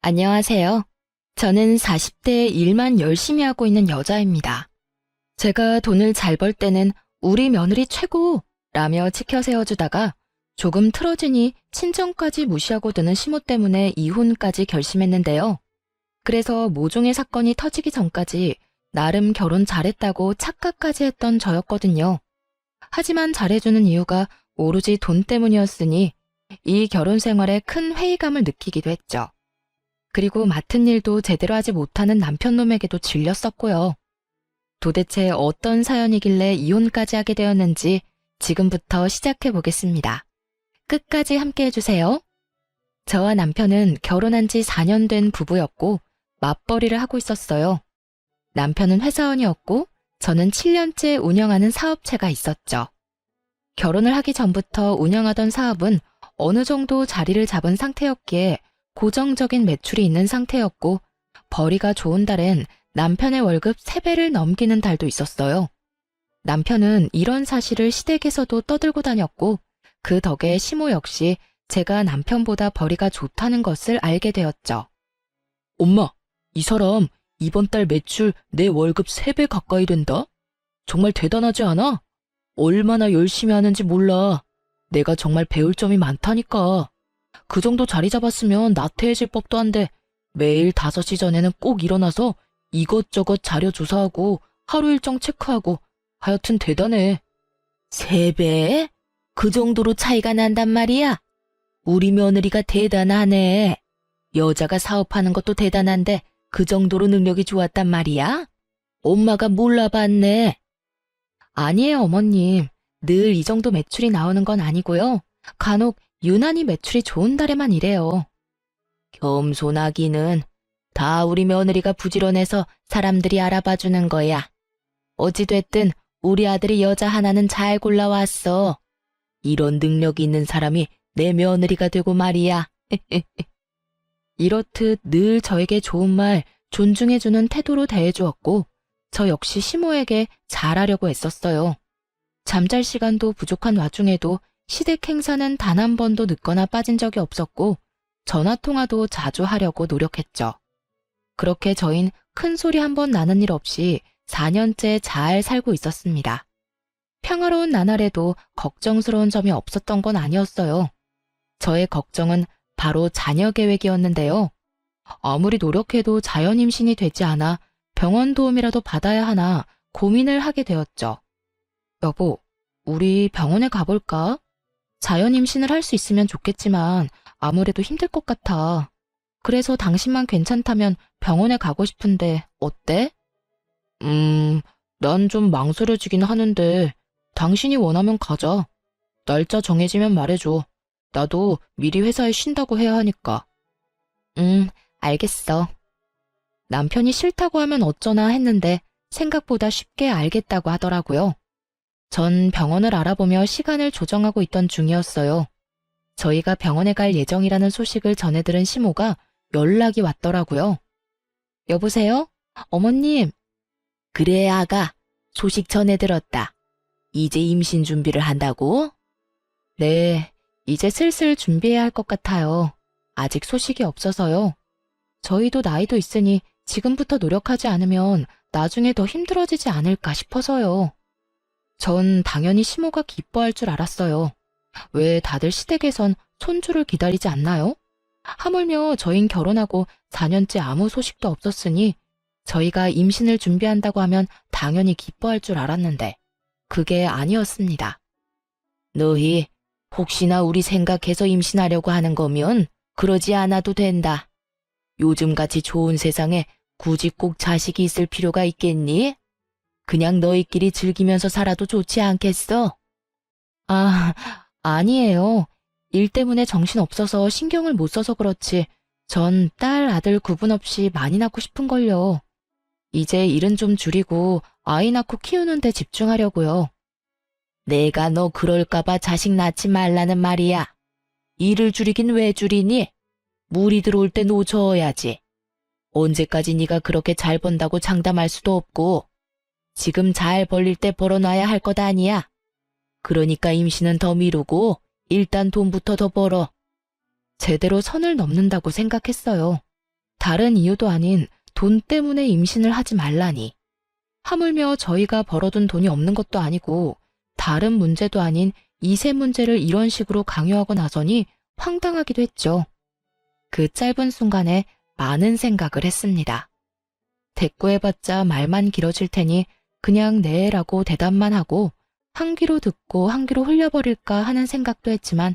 안녕하세요. 저는 40대에 일만 열심히 하고 있는 여자입니다. 제가 돈을 잘 벌 때는 우리 며느리 최고! 라며 치켜 세워주다가 조금 틀어지니 친정까지 무시하고 드는 시모 때문에 이혼까지 결심했는데요. 그래서 모종의 사건이 터지기 전까지 나름 결혼 잘했다고 착각까지 했던 저였거든요. 하지만 잘해주는 이유가 오로지 돈 때문이었으니 이 결혼 생활에 큰 회의감을 느끼기도 했죠. 그리고 맡은 일도 제대로 하지 못하는 남편놈에게도 질렸었고요. 도대체 어떤 사연이길래 이혼까지 하게 되었는지 지금부터 시작해 보겠습니다. 끝까지 함께 해주세요. 저와 남편은 결혼한 지 4년 된 부부였고 맞벌이를 하고 있었어요. 남편은 회사원이었고 저는 7년째 운영하는 사업체가 있었죠. 결혼을 하기 전부터 운영하던 사업은 어느 정도 자리를 잡은 상태였기에 고정적인 매출이 있는 상태였고 벌이가 좋은 달엔 남편의 월급 3배를 넘기는 달도 있었어요. 남편은 이런 사실을 시댁에서도 떠들고 다녔고 그 덕에 시모 역시 제가 남편보다 벌이가 좋다는 것을 알게 되었죠. 엄마, 이 사람 이번 달 매출 내 월급 3배 가까이 된다? 정말 대단하지 않아? 얼마나 열심히 하는지 몰라. 내가 정말 배울 점이 많다니까. 그 정도 자리 잡았으면 나태해질 법도 한데 매일 5시 전에는 꼭 일어나서 이것저것 자료 조사하고 하루 일정 체크하고 하여튼 대단해. 3배? 그 정도로 차이가 난단 말이야? 우리 며느리가 대단하네. 여자가 사업하는 것도 대단한데 그 정도로 능력이 좋았단 말이야? 엄마가 몰라봤네. 아니에요, 어머님. 늘 이 정도 매출이 나오는 건 아니고요. 간혹 유난히 매출이 좋은 달에만 이래요. 겸손하기는 다 우리 며느리가 부지런해서 사람들이 알아봐주는 거야. 어찌됐든 우리 아들이 여자 하나는 잘 골라왔어. 이런 능력이 있는 사람이 내 며느리가 되고 말이야. 이렇듯 늘 저에게 좋은 말, 존중해주는 태도로 대해주었고 저 역시 시모에게 잘하려고 했었어요. 잠잘 시간도 부족한 와중에도 시댁 행사는 단 한 번도 늦거나 빠진 적이 없었고 전화통화도 자주 하려고 노력했죠. 그렇게 저흰 큰 소리 한 번 나는 일 없이 4년째 잘 살고 있었습니다. 평화로운 나날에도 걱정스러운 점이 없었던 건 아니었어요. 저의 걱정은 바로 자녀 계획이었는데요. 아무리 노력해도 자연 임신이 되지 않아 병원 도움이라도 받아야 하나 고민을 하게 되었죠. 여보, 우리 병원에 가볼까? 자연 임신을 할 수 있으면 좋겠지만 아무래도 힘들 것 같아. 그래서 당신만 괜찮다면 병원에 가고 싶은데 어때? 난 좀 망설여지긴 하는데 당신이 원하면 가자. 날짜 정해지면 말해줘. 나도 미리 회사에 쉰다고 해야 하니까. 알겠어. 남편이 싫다고 하면 어쩌나 했는데 생각보다 쉽게 알겠다고 하더라고요. 전 병원을 알아보며 시간을 조정하고 있던 중이었어요. 저희가 병원에 갈 예정이라는 소식을 전해 들은 시모가 연락이 왔더라고요. 여보세요? 어머님. 그래, 아가. 소식 전해 들었다. 이제 임신 준비를 한다고? 네, 이제 슬슬 준비해야 할 것 같아요. 아직 소식이 없어서요. 저희도 나이도 있으니 지금부터 노력하지 않으면 나중에 더 힘들어지지 않을까 싶어서요. 전 당연히 시모가 기뻐할 줄 알았어요. 왜 다들 시댁에선 손주를 기다리지 않나요? 하물며 저흰 결혼하고 4년째 아무 소식도 없었으니 저희가 임신을 준비한다고 하면 당연히 기뻐할 줄 알았는데 그게 아니었습니다. 너희 혹시나 우리 생각해서 임신하려고 하는 거면 그러지 않아도 된다. 요즘같이 좋은 세상에 굳이 꼭 자식이 있을 필요가 있겠니? 그냥 너희끼리 즐기면서 살아도 좋지 않겠어? 아니에요. 일 때문에 정신 없어서 신경을 못 써서 그렇지. 전 딸, 아들 구분 없이 많이 낳고 싶은걸요. 이제 일은 좀 줄이고 아이 낳고 키우는 데 집중하려고요. 내가 너 그럴까봐 자식 낳지 말라는 말이야. 일을 줄이긴 왜 줄이니? 물이 들어올 때 놓쳐야지. 언제까지 네가 그렇게 잘 번다고 장담할 수도 없고 지금 잘 벌릴 때 벌어놔야 할 것 아니야. 그러니까 임신은 더 미루고 일단 돈부터 더 벌어. 제대로 선을 넘는다고 생각했어요. 다른 이유도 아닌 돈 때문에 임신을 하지 말라니. 하물며 저희가 벌어둔 돈이 없는 것도 아니고 다른 문제도 아닌 이세 문제를 이런 식으로 강요하고 나서니 황당하기도 했죠. 그 짧은 순간에 많은 생각을 했습니다. 대꾸해봤자 말만 길어질 테니 그냥 네라고 대답만 하고 한 귀로 듣고 한 귀로 흘려버릴까 하는 생각도 했지만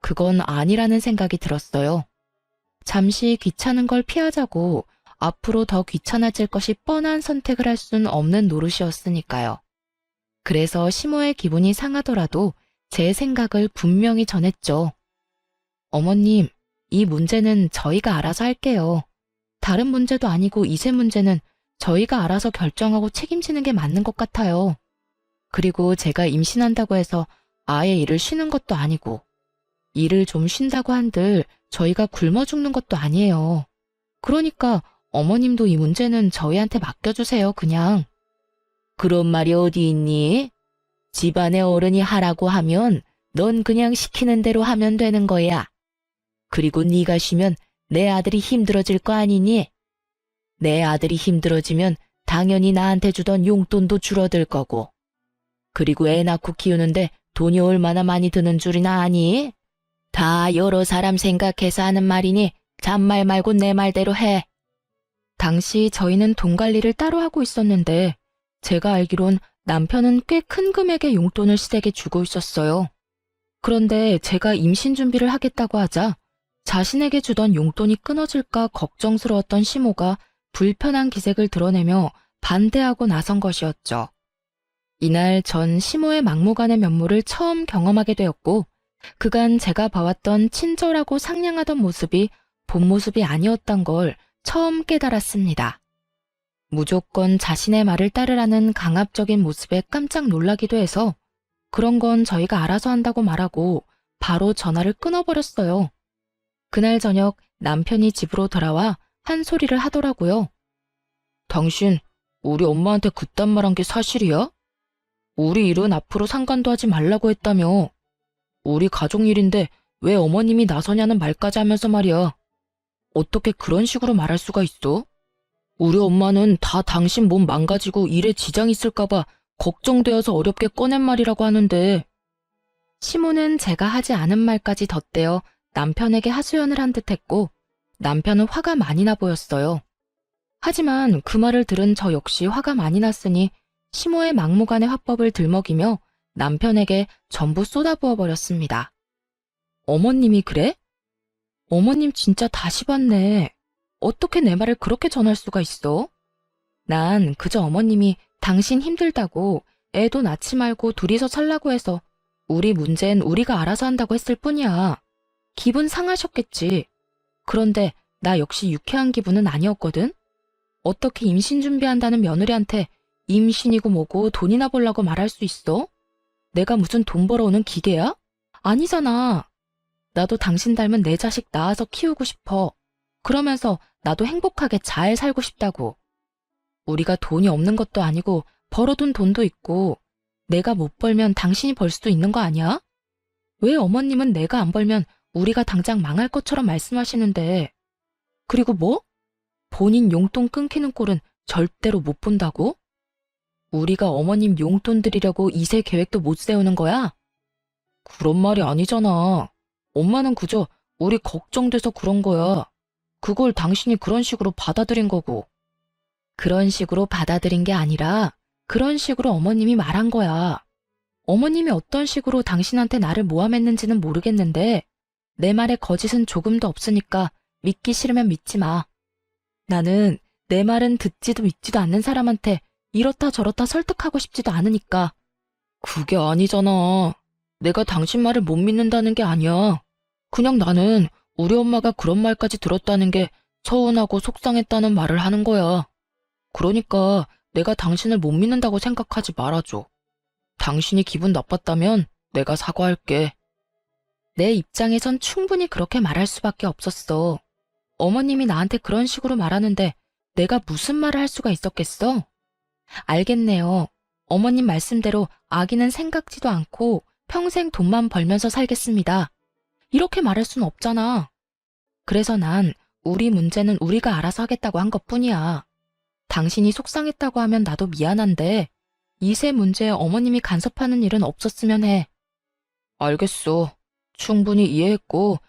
그건 아니라는 생각이 들었어요. 잠시 귀찮은 걸 피하자고 앞으로 더 귀찮아질 것이 뻔한 선택을 할 순 없는 노릇이었으니까요. 그래서 시모의 기분이 상하더라도 제 생각을 분명히 전했죠. 어머님, 이 문제는 저희가 알아서 할게요. 다른 문제도 아니고 이세 문제는 저희가 알아서 결정하고 책임지는 게 맞는 것 같아요. 그리고 제가 임신한다고 해서 아예 일을 쉬는 것도 아니고 일을 좀 쉰다고 한들 저희가 굶어 죽는 것도 아니에요. 그러니까 어머님도 이 문제는 저희한테 맡겨주세요, 그냥. 그런 말이 어디 있니? 집안의 어른이 하라고 하면 넌 그냥 시키는 대로 하면 되는 거야. 그리고 네가 쉬면 내 아들이 힘들어질 거 아니니? 내 아들이 힘들어지면 당연히 나한테 주던 용돈도 줄어들 거고. 그리고 애 낳고 키우는데 돈이 얼마나 많이 드는 줄이나 아니? 다 여러 사람 생각해서 하는 말이니 잔말 말고 내 말대로 해. 당시 저희는 돈 관리를 따로 하고 있었는데 제가 알기론 남편은 꽤 큰 금액의 용돈을 시댁에 주고 있었어요. 그런데 제가 임신 준비를 하겠다고 하자 자신에게 주던 용돈이 끊어질까 걱정스러웠던 시모가 불편한 기색을 드러내며 반대하고 나선 것이었죠. 이날 전 시모의 막무가내 면모를 처음 경험하게 되었고 그간 제가 봐왔던 친절하고 상냥하던 모습이 본 모습이 아니었던 걸 처음 깨달았습니다. 무조건 자신의 말을 따르라는 강압적인 모습에 깜짝 놀라기도 해서 그런 건 저희가 알아서 한다고 말하고 바로 전화를 끊어버렸어요. 그날 저녁 남편이 집으로 돌아와 한 소리를 하더라고요. 당신 우리 엄마한테 그딴 말 한 게 사실이야? 우리 일은 앞으로 상관도 하지 말라고 했다며. 우리 가족 일인데 왜 어머님이 나서냐는 말까지 하면서 말이야. 어떻게 그런 식으로 말할 수가 있어? 우리 엄마는 다 당신 몸 망가지고 일에 지장 있을까봐 걱정되어서 어렵게 꺼낸 말이라고 하는데. 시모는 제가 하지 않은 말까지 덧대어 남편에게 하소연을 한 듯했고 남편은 화가 많이 나 보였어요. 하지만 그 말을 들은 저 역시 화가 많이 났으니 시모의 막무가내 화법을 들먹이며 남편에게 전부 쏟아부어 버렸습니다. 어머님이 그래? 어머님 진짜 다시 봤네. 어떻게 내 말을 그렇게 전할 수가 있어? 난 그저 어머님이 당신 힘들다고 애도 낳지 말고 둘이서 살라고 해서 우리 문제는 우리가 알아서 한다고 했을 뿐이야. 기분 상하셨겠지. 그런데 나 역시 유쾌한 기분은 아니었거든. 어떻게 임신 준비한다는 며느리한테 임신이고 뭐고 돈이나 벌라고 말할 수 있어? 내가 무슨 돈 벌어오는 기계야? 아니잖아. 나도 당신 닮은 내 자식 낳아서 키우고 싶어. 그러면서 나도 행복하게 잘 살고 싶다고. 우리가 돈이 없는 것도 아니고 벌어둔 돈도 있고 내가 못 벌면 당신이 벌 수도 있는 거 아니야? 왜 어머님은 내가 안 벌면 우리가 당장 망할 것처럼 말씀하시는데. 그리고 뭐? 본인 용돈 끊기는 꼴은 절대로 못 본다고? 우리가 어머님 용돈 드리려고 이세 계획도 못 세우는 거야? 그런 말이 아니잖아. 엄마는 그저 우리 걱정돼서 그런 거야. 그걸 당신이 그런 식으로 받아들인 거고. 그런 식으로 받아들인 게 아니라 그런 식으로 어머님이 말한 거야. 어머님이 어떤 식으로 당신한테 나를 모함했는지는 모르겠는데 내 말에 거짓은 조금도 없으니까 믿기 싫으면 믿지 마. 나는 내 말은 듣지도 믿지도 않는 사람한테 이렇다 저렇다 설득하고 싶지도 않으니까. 그게 아니잖아. 내가 당신 말을 못 믿는다는 게 아니야. 그냥 나는 우리 엄마가 그런 말까지 들었다는 게 서운하고 속상했다는 말을 하는 거야. 그러니까 내가 당신을 못 믿는다고 생각하지 말아줘. 당신이 기분 나빴다면 내가 사과할게. 내 입장에선 충분히 그렇게 말할 수밖에 없었어. 어머님이 나한테 그런 식으로 말하는데 내가 무슨 말을 할 수가 있었겠어? 알겠네요. 어머님 말씀대로 아기는 생각지도 않고 평생 돈만 벌면서 살겠습니다. 이렇게 말할 순 없잖아. 그래서 난 우리 문제는 우리가 알아서 하겠다고 한 것뿐이야. 당신이 속상했다고 하면 나도 미안한데 이세 문제에 어머님이 간섭하는 일은 없었으면 해. 알겠어. 충분히 이해했고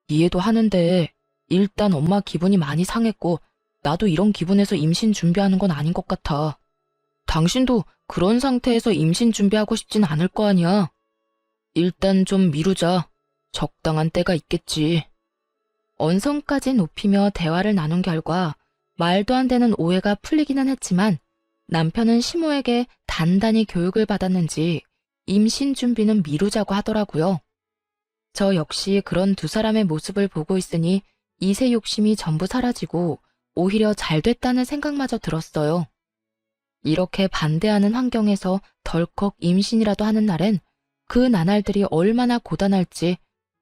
이해도 하는데 일단 엄마 기분이 많이 상했고 나도 이런 기분에서 임신 준비하는 건 아닌 것 같아. 당신도 그런 상태에서 임신 준비하고 싶진 않을 거 아니야. 일단 좀 미루자. 적당한 때가 있겠지. 언성까지 높이며 대화를 나눈 결과 말도 안 되는 오해가 풀리기는 했지만 남편은 시모에게 단단히 교육을 받았는지 임신 준비는 미루자고 하더라고요. 저 역시 그런 두 사람의 모습을 보고 있으니 이세 욕심이 전부 사라지고 오히려 잘 됐다는 생각마저 들었어요. 이렇게 반대하는 환경에서 덜컥 임신이라도 하는 날엔 그 나날들이 얼마나 고단할지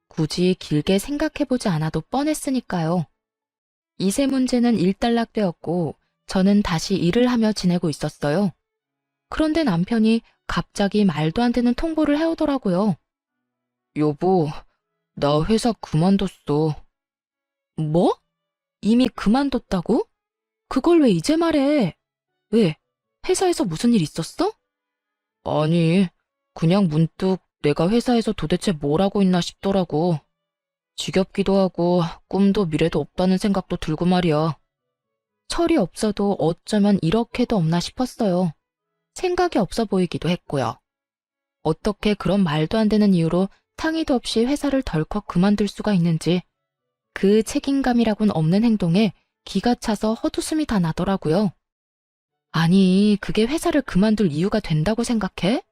굳이 길게 생각해보지 않아도 뻔했으니까요. 이세 문제는 일단락되었고 저는 다시 일을 하며 지내고 있었어요. 그런데 남편이 갑자기 말도 안 되는 통보를 해오더라고요. 여보, 나 회사 그만뒀어. 뭐? 이미 그만뒀다고? 그걸 왜 이제 말해? 왜? 회사에서 무슨 일 있었어? 아니, 그냥 문득 내가 회사에서 도대체 뭘 하고 있나 싶더라고. 지겹기도 하고 꿈도 미래도 없다는 생각도 들고 말이야. 철이 없어도 어쩌면 이렇게도 없나 싶었어요. 생각이 없어 보이기도 했고요. 어떻게 그런 말도 안 되는 이유로 상의도 없이 회사를 덜컥 그만둘 수가 있는지 그 책임감이라곤 없는 행동에 기가 차서 헛웃음이 다 나더라고요. 아니, 그게 회사를 그만둘 이유가 된다고 생각해?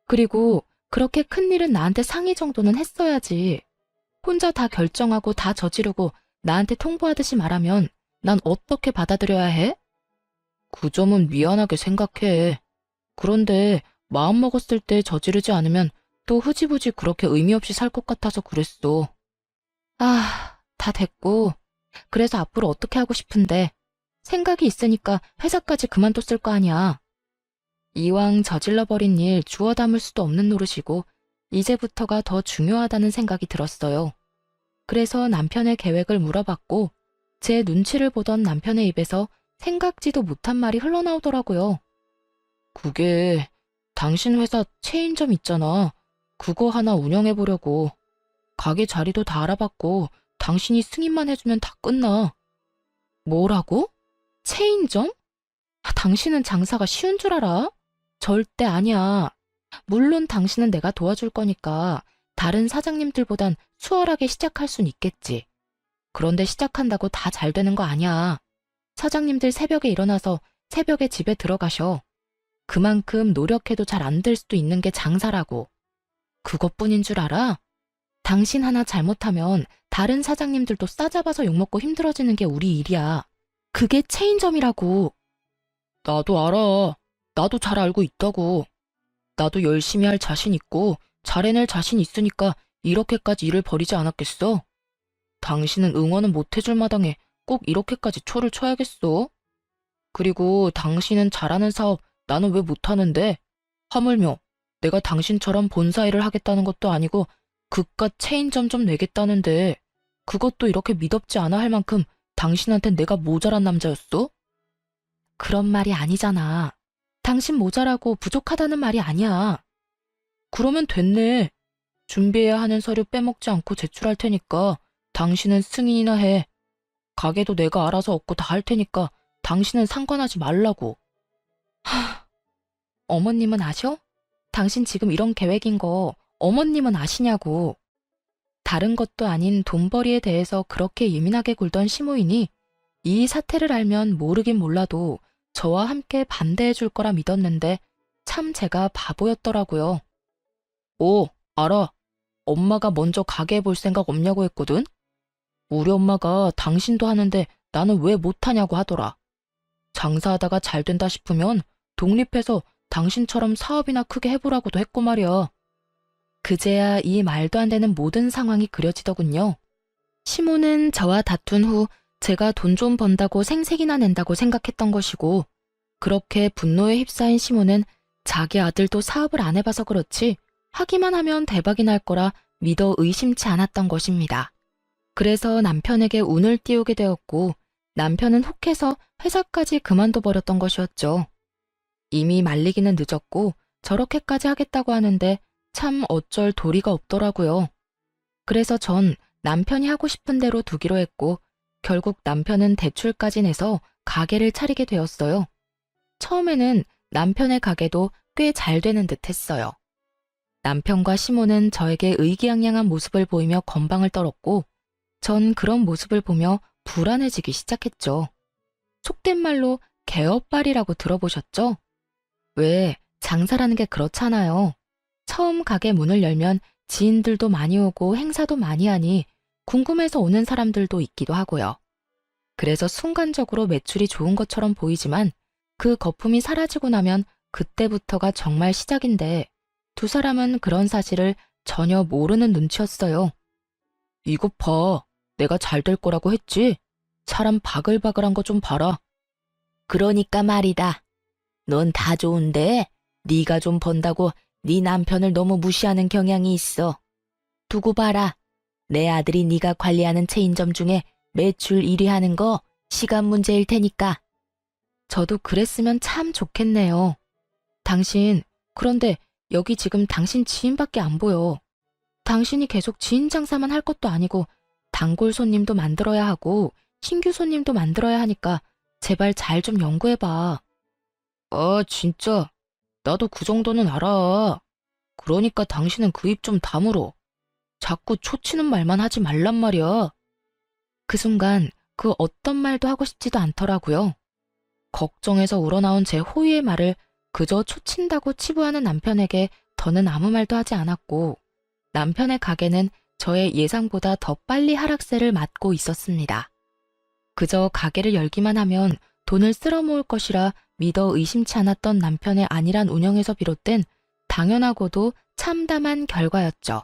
그리고 그렇게 큰일은 나한테 상의 정도는 했어야지. 혼자 다 결정하고 다 저지르고 나한테 통보하듯이 말하면 난 어떻게 받아들여야 해? 그 점은 미안하게 생각해. 그런데 마음먹었을 때 저지르지 않으면 또 흐지부지 그렇게 의미 없이 살 것 같아서 그랬어. 아, 다 됐고. 그래서 앞으로 어떻게 하고 싶은데 생각이 있으니까 회사까지 그만뒀을 거 아니야. 이왕 저질러버린 일 주워 담을 수도 없는 노릇이고 이제부터가 더 중요하다는 생각이 들었어요. 그래서 남편의 계획을 물어봤고 제 눈치를 보던 남편의 입에서 생각지도 못한 말이 흘러나오더라고요. 그게 당신 회사 체인점 있잖아. 그거 하나 운영해보려고. 가게 자리도 다 알아봤고 당신이 승인만 해주면 다 끝나. 뭐라고? 체인점? 당신은 장사가 쉬운 줄 알아? 절대 아니야. 물론 당신은 내가 도와줄 거니까 다른 사장님들보단 수월하게 시작할 순 있겠지. 그런데 시작한다고 다 잘 되는 거 아니야. 사장님들 새벽에 일어나서 새벽에 집에 들어가셔. 그만큼 노력해도 잘 안 될 수도 있는 게 장사라고. 그것뿐인 줄 알아? 당신 하나 잘못하면 다른 사장님들도 싸잡아서 욕먹고 힘들어지는 게 우리 일이야. 그게 체인점이라고. 나도 알아. 나도 잘 알고 있다고. 나도 열심히 할 자신 있고 잘 해낼 자신 있으니까 이렇게까지 일을 벌이지 않았겠어? 당신은 응원은 못 해줄 마당에 꼭 이렇게까지 초를 쳐야겠어? 그리고 당신은 잘하는 사업 나는 왜 못하는데? 하물며 내가 당신처럼 본사 일을 하겠다는 것도 아니고 그깟 체인점 좀 내겠다는데 그것도 이렇게 미덥지 않아 할 만큼 당신한텐 내가 모자란 남자였어? 그런 말이 아니잖아. 당신 모자라고 부족하다는 말이 아니야. 그러면 됐네. 준비해야 하는 서류 빼먹지 않고 제출할 테니까 당신은 승인이나 해. 가게도 내가 알아서 얻고 다 할 테니까 당신은 상관하지 말라고. 어머님은 아셔? 당신 지금 이런 계획인 거 어머님은 아시냐고. 다른 것도 아닌 돈벌이에 대해서 그렇게 예민하게 굴던 시모인이 이 사태를 알면 모르긴 몰라도 저와 함께 반대해 줄 거라 믿었는데 참 제가 바보였더라고요. 오, 알아. 엄마가 먼저 가게 볼 생각 없냐고 했거든? 우리 엄마가 당신도 하는데 나는 왜 못하냐고 하더라. 장사하다가 잘 된다 싶으면 독립해서 당신처럼 사업이나 크게 해보라고도 했고 말이야. 그제야 이 말도 안 되는 모든 상황이 그려지더군요. 시모는 저와 다툰 후 제가 돈 좀 번다고 생색이나 낸다고 생각했던 것이고 그렇게 분노에 휩싸인 시모는 자기 아들도 사업을 안 해봐서 그렇지 하기만 하면 대박이 날 거라 믿어 의심치 않았던 것입니다. 그래서 남편에게 운을 띄우게 되었고 남편은 혹해서 회사까지 그만둬 버렸던 것이었죠. 이미 말리기는 늦었고 저렇게까지 하겠다고 하는데 참 어쩔 도리가 없더라고요. 그래서 전 남편이 하고 싶은 대로 두기로 했고 결국 남편은 대출까지 내서 가게를 차리게 되었어요. 처음에는 남편의 가게도 꽤 잘 되는 듯 했어요. 남편과 시모는 저에게 의기양양한 모습을 보이며 건방을 떨었고 전 그런 모습을 보며 불안해지기 시작했죠. 속된 말로 개업발이라고 들어보셨죠? 왜 장사라는 게 그렇잖아요. 처음 가게 문을 열면 지인들도 많이 오고 행사도 많이 하니 궁금해서 오는 사람들도 있기도 하고요. 그래서 순간적으로 매출이 좋은 것처럼 보이지만 그 거품이 사라지고 나면 그때부터가 정말 시작인데 두 사람은 그런 사실을 전혀 모르는 눈치였어요. 이것 봐. 내가 잘 될 거라고 했지? 사람 바글바글한 거 좀 봐라. 그러니까 말이다. 넌 다 좋은데 네가 좀 번다고 네 남편을 너무 무시하는 경향이 있어. 두고 봐라. 내 아들이 네가 관리하는 체인점 중에 매출 1위 하는 거 시간 문제일 테니까. 저도 그랬으면 참 좋겠네요. 당신, 그런데 여기 지금 당신 지인밖에 안 보여. 당신이 계속 지인 장사만 할 것도 아니고 단골 손님도 만들어야 하고 신규 손님도 만들어야 하니까 제발 잘 좀 연구해봐. 아, 진짜. 나도 그 정도는 알아. 그러니까 당신은 그 입 좀 다물어. 자꾸 초치는 말만 하지 말란 말이야. 그 순간 그 어떤 말도 하고 싶지도 않더라고요. 걱정해서 우러나온 제 호의의 말을 그저 초친다고 치부하는 남편에게 더는 아무 말도 하지 않았고 남편의 가게는 저의 예상보다 더 빨리 하락세를 맞고 있었습니다. 그저 가게를 열기만 하면 돈을 쓸어 모을 것이라 믿어 의심치 않았던 남편의 안일한 운영에서 비롯된 당연하고도 참담한 결과였죠.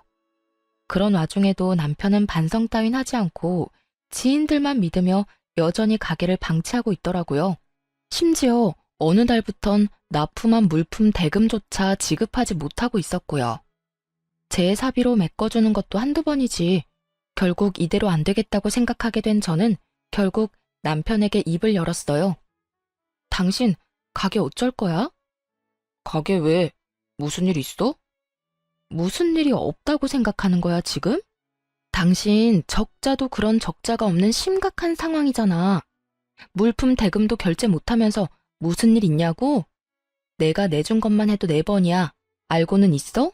그런 와중에도 남편은 반성 따윈 하지 않고 지인들만 믿으며 여전히 가게를 방치하고 있더라고요. 심지어 어느 달부턴 납품한 물품 대금조차 지급하지 못하고 있었고요. 제 사비로 메꿔주는 것도 한두 번이지. 결국 이대로 안 되겠다고 생각하게 된 저는 결국 남편에게 입을 열었어요. 당신 가게 어쩔 거야? 가게 왜? 무슨 일 있어? 무슨 일이 없다고 생각하는 거야, 지금? 당신 적자도 그런 적자가 없는 심각한 상황이잖아. 물품 대금도 결제 못하면서 무슨 일 있냐고? 내가 내준 것만 해도 4번이야. 알고는 있어?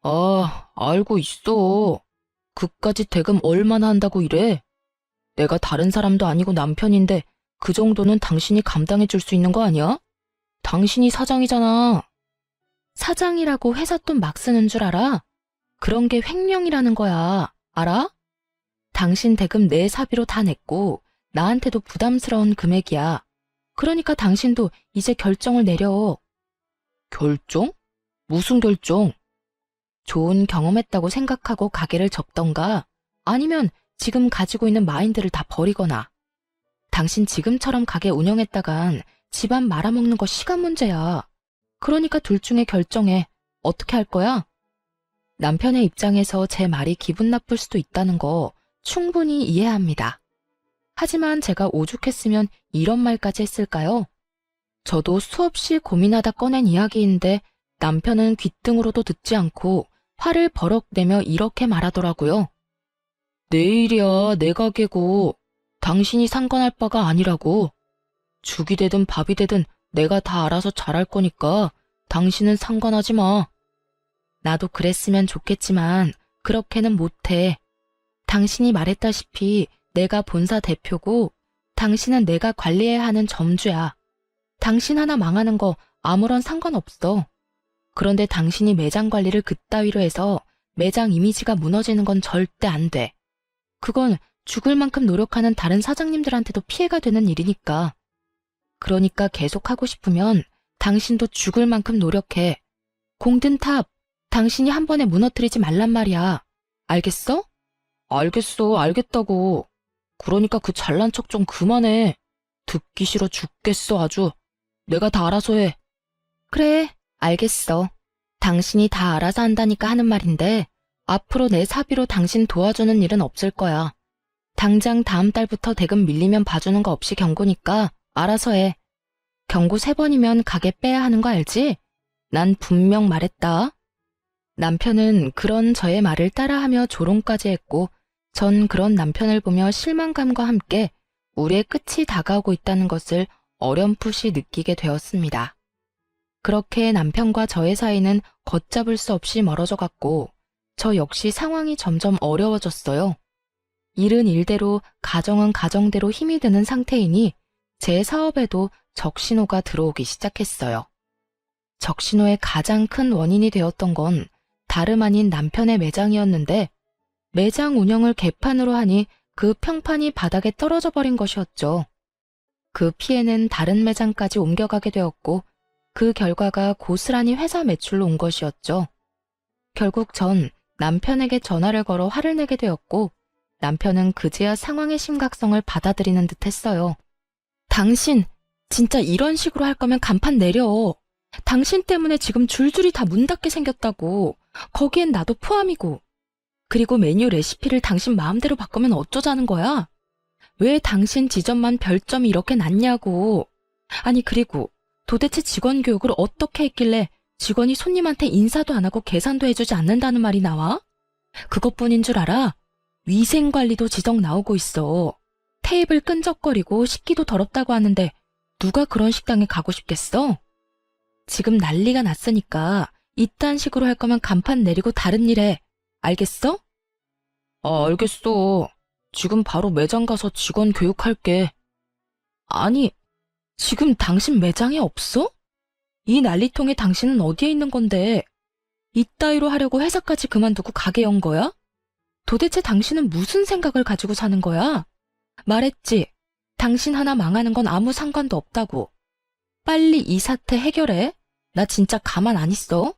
아, 알고 있어. 그까짓 대금 얼마나 한다고 이래? 내가 다른 사람도 아니고 남편인데 그 정도는 당신이 감당해 줄 수 있는 거 아니야? 당신이 사장이잖아. 사장이라고 회사 돈 막 쓰는 줄 알아? 그런 게 횡령이라는 거야. 알아? 당신 대금 내 사비로 다 냈고 나한테도 부담스러운 금액이야. 그러니까 당신도 이제 결정을 내려. 결정? 무슨 결정? 좋은 경험했다고 생각하고 가게를 접던가 아니면 지금 가지고 있는 마인드를 다 버리거나. 당신 지금처럼 가게 운영했다간 집안 말아먹는 거 시간 문제야. 그러니까 둘 중에 결정해. 어떻게 할 거야? 남편의 입장에서 제 말이 기분 나쁠 수도 있다는 거 충분히 이해합니다. 하지만 제가 오죽했으면 이런 말까지 했을까요? 저도 수없이 고민하다 꺼낸 이야기인데 남편은 귓등으로도 듣지 않고 화를 버럭 내며 이렇게 말하더라고요. 내 일이야, 내 가게고. 당신이 상관할 바가 아니라고. 죽이 되든 밥이 되든 내가 다 알아서 잘할 거니까 당신은 상관하지 마. 나도 그랬으면 좋겠지만 그렇게는 못해. 당신이 말했다시피 내가 본사 대표고 당신은 내가 관리해야 하는 점주야. 당신 하나 망하는 거 아무런 상관없어. 그런데 당신이 매장 관리를 그따위로 해서 매장 이미지가 무너지는 건 절대 안 돼. 그건 죽을 만큼 노력하는 다른 사장님들한테도 피해가 되는 일이니까. 그러니까 계속 하고 싶으면 당신도 죽을 만큼 노력해. 공든 탑, 당신이 한 번에 무너뜨리지 말란 말이야. 알겠어? 알겠어, 알겠다고. 그러니까 그 잘난 척 좀 그만해. 듣기 싫어 죽겠어, 아주. 내가 다 알아서 해. 그래, 알겠어. 당신이 다 알아서 한다니까 하는 말인데 앞으로 내 사비로 당신 도와주는 일은 없을 거야. 당장 다음 달부터 대금 밀리면 봐주는 거 없이 경고니까 알아서 해. 경고 3번이면 가게 빼야 하는 거 알지? 난 분명 말했다. 남편은 그런 저의 말을 따라하며 조롱까지 했고 전 그런 남편을 보며 실망감과 함께 우리의 끝이 다가오고 있다는 것을 어렴풋이 느끼게 되었습니다. 그렇게 남편과 저의 사이는 걷잡을 수 없이 멀어져 갔고 저 역시 상황이 점점 어려워졌어요. 일은 일대로 가정은 가정대로 힘이 드는 상태이니 제 사업에도 적신호가 들어오기 시작했어요. 적신호의 가장 큰 원인이 되었던 건 다름 아닌 남편의 매장이었는데 매장 운영을 개판으로 하니 그 평판이 바닥에 떨어져 버린 것이었죠. 그 피해는 다른 매장까지 옮겨가게 되었고 그 결과가 고스란히 회사 매출로 온 것이었죠. 결국 전 남편에게 전화를 걸어 화를 내게 되었고 남편은 그제야 상황의 심각성을 받아들이는 듯 했어요. 당신 진짜 이런 식으로 할 거면 간판 내려. 당신 때문에 지금 줄줄이 다 문 닫게 생겼다고. 거기엔 나도 포함이고. 그리고 메뉴 레시피를 당신 마음대로 바꾸면 어쩌자는 거야? 왜 당신 지점만 별점이 이렇게 낮냐고. 아니 그리고 도대체 직원 교육을 어떻게 했길래 직원이 손님한테 인사도 안 하고 계산도 해주지 않는다는 말이 나와? 그것뿐인 줄 알아? 위생관리도 지적 나오고 있어. 테이블 끈적거리고 식기도 더럽다고 하는데 누가 그런 식당에 가고 싶겠어? 지금 난리가 났으니까 이딴 식으로 할 거면 간판 내리고 다른 일 해. 알겠어? 알겠어. 지금 바로 매장 가서 직원 교육할게. 아니, 지금 당신 매장에 없어? 이 난리통에 당신은 어디에 있는 건데? 이따위로 하려고 회사까지 그만두고 가게 연 거야? 도대체 당신은 무슨 생각을 가지고 사는 거야? 말했지. 당신 하나 망하는 건 아무 상관도 없다고. 빨리 이 사태 해결해. 나 진짜 가만 안 있어.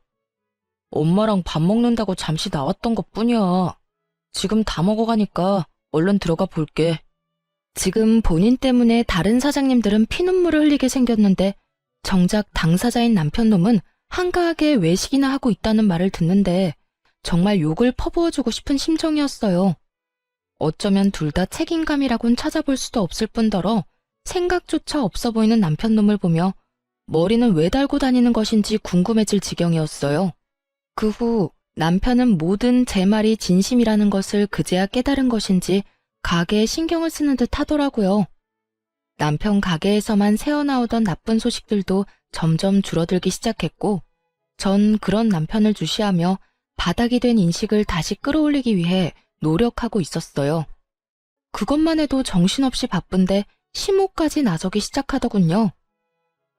엄마랑 밥 먹는다고 잠시 나왔던 것뿐이야. 지금 다 먹어가니까 얼른 들어가 볼게. 지금 본인 때문에 다른 사장님들은 피눈물을 흘리게 생겼는데 정작 당사자인 남편놈은 한가하게 외식이나 하고 있다는 말을 듣는데 정말 욕을 퍼부어주고 싶은 심정이었어요. 어쩌면 둘 다 책임감이라곤 찾아볼 수도 없을 뿐더러 생각조차 없어 보이는 남편놈을 보며 머리는 왜 달고 다니는 것인지 궁금해질 지경이었어요. 그 후 남편은 모든 제 말이 진심이라는 것을 그제야 깨달은 것인지 가게에 신경을 쓰는 듯 하더라고요. 남편 가게에서만 새어나오던 나쁜 소식들도 점점 줄어들기 시작했고 전 그런 남편을 주시하며 바닥이 된 인식을 다시 끌어올리기 위해 노력하고 있었어요. 그것만 해도 정신없이 바쁜데 시모까지 나서기 시작하더군요.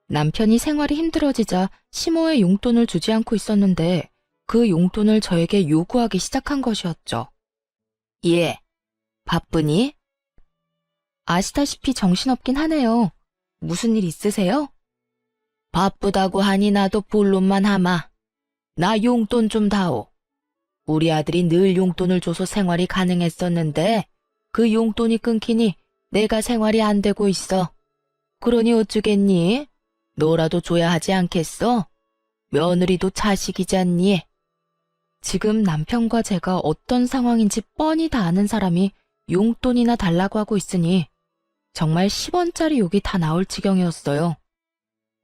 남편이 생활이 힘들어지자 시모의 용돈을 주지 않고 있었는데 그 용돈을 저에게 요구하기 시작한 것이었죠. 예, 바쁘니? 아시다시피 정신없긴 하네요. 무슨 일 있으세요? 바쁘다고 하니 나도 본론만 하마. 나 용돈 좀 다오. 우리 아들이 늘 용돈을 줘서 생활이 가능했었는데 그 용돈이 끊기니 내가 생활이 안 되고 있어. 그러니 어쩌겠니? 너라도 줘야 하지 않겠어? 며느리도 자식이잖니. 지금 남편과 제가 어떤 상황인지 뻔히 다 아는 사람이 용돈이나 달라고 하고 있으니 정말 10원짜리 욕이 다 나올 지경이었어요.